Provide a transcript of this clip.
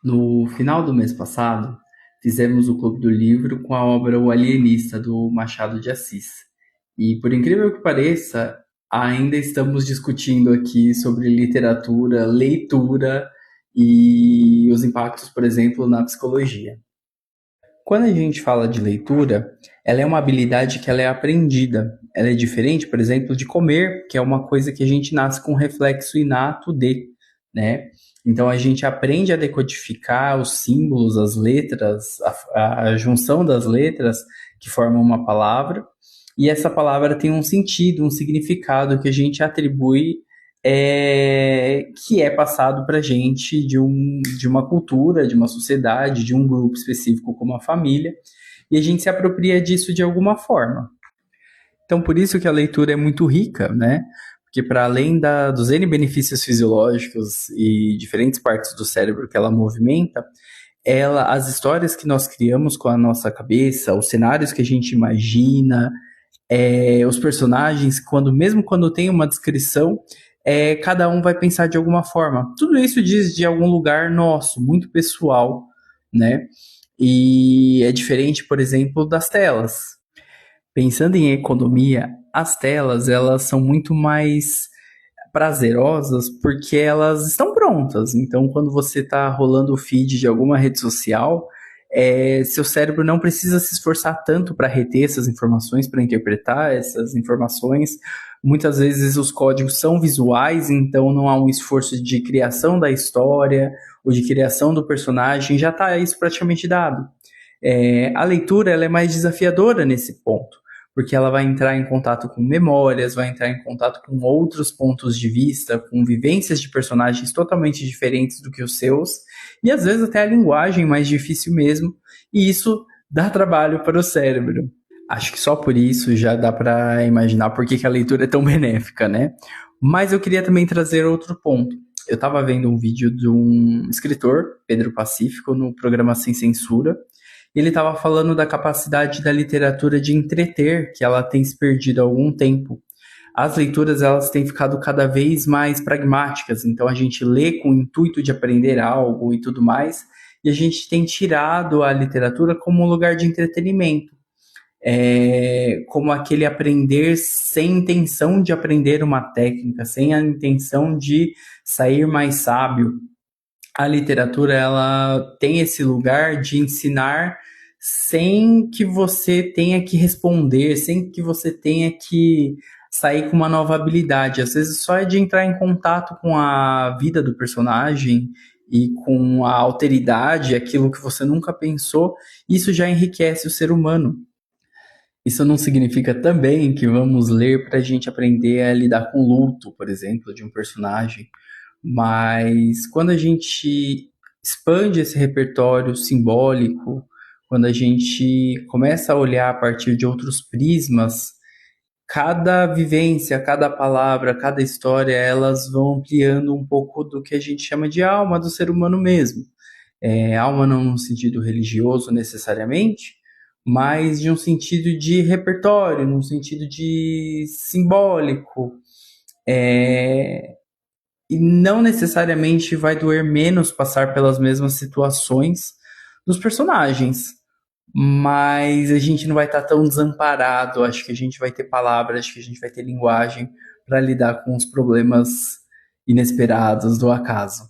No final do mês passado, fizemos o Clube do Livro com a obra O Alienista, do Machado de Assis. E, por incrível que pareça, ainda estamos discutindo aqui sobre literatura, leitura e os impactos, por exemplo, na psicologia. Quando a gente fala de leitura, ela é uma habilidade que ela é aprendida. Ela é diferente, por exemplo, de comer, que é uma coisa que a gente nasce com um reflexo inato de, né? Então a gente aprende a decodificar os símbolos, as letras, a junção das letras que formam uma palavra, e essa palavra tem um sentido, um significado que a gente atribui, que é passado para a gente de uma cultura, de uma sociedade, de um grupo específico como a família, e a gente se apropria disso de alguma forma. Então, por isso que a leitura é muito rica, né? Porque para além dos N benefícios fisiológicos e diferentes partes do cérebro que ela movimenta, as histórias que nós criamos com a nossa cabeça, os cenários que a gente imagina, os personagens, mesmo quando tem uma descrição, cada um vai pensar de alguma forma. Tudo isso diz de algum lugar nosso, muito pessoal, né? E é diferente, por exemplo, das telas. Pensando em economia, as telas elas são muito mais prazerosas porque elas estão prontas. Então, quando você está rolando o feed de alguma rede social, seu cérebro não precisa se esforçar tanto para reter essas informações, para interpretar essas informações. Muitas vezes os códigos são visuais, então não há um esforço de criação da história ou de criação do personagem, já está isso praticamente dado. A leitura ela é mais desafiadora nesse ponto, porque ela vai entrar em contato com memórias, vai entrar em contato com outros pontos de vista, com vivências de personagens totalmente diferentes do que os seus, e às vezes até a linguagem mais difícil mesmo, e isso dá trabalho para o cérebro. Acho que só por isso já dá para imaginar por que a leitura é tão benéfica, né? Mas eu queria também trazer outro ponto. Eu estava vendo um vídeo de um escritor, Pedro Pacífico, no programa Sem Censura. Ele estava falando da capacidade da literatura de entreter, que ela tem se perdido há algum tempo. As leituras elas têm ficado cada vez mais pragmáticas, então a gente lê com o intuito de aprender algo e tudo mais, e a gente tem tirado a literatura como um lugar de entretenimento, como aquele aprender sem intenção de aprender uma técnica, sem a intenção de sair mais sábio. A literatura ela tem esse lugar de ensinar sem que você tenha que responder, sem que você tenha que sair com uma nova habilidade. Às vezes só é de entrar em contato com a vida do personagem e com a alteridade, aquilo que você nunca pensou, isso já enriquece o ser humano. Isso não significa também que vamos ler para a gente aprender a lidar com o luto, por exemplo, de um personagem. Mas quando a gente expande esse repertório simbólico, quando a gente começa a olhar a partir de outros prismas, cada vivência, cada palavra, cada história, elas vão ampliando um pouco do que a gente chama de alma do ser humano mesmo. Alma não no sentido religioso necessariamente, mas de um sentido de repertório, num sentido de simbólico. E não necessariamente vai doer menos passar pelas mesmas situações dos personagens, mas a gente não vai estar tão desamparado. Acho que a gente vai ter palavras, acho que a gente vai ter linguagem para lidar com os problemas inesperados do acaso.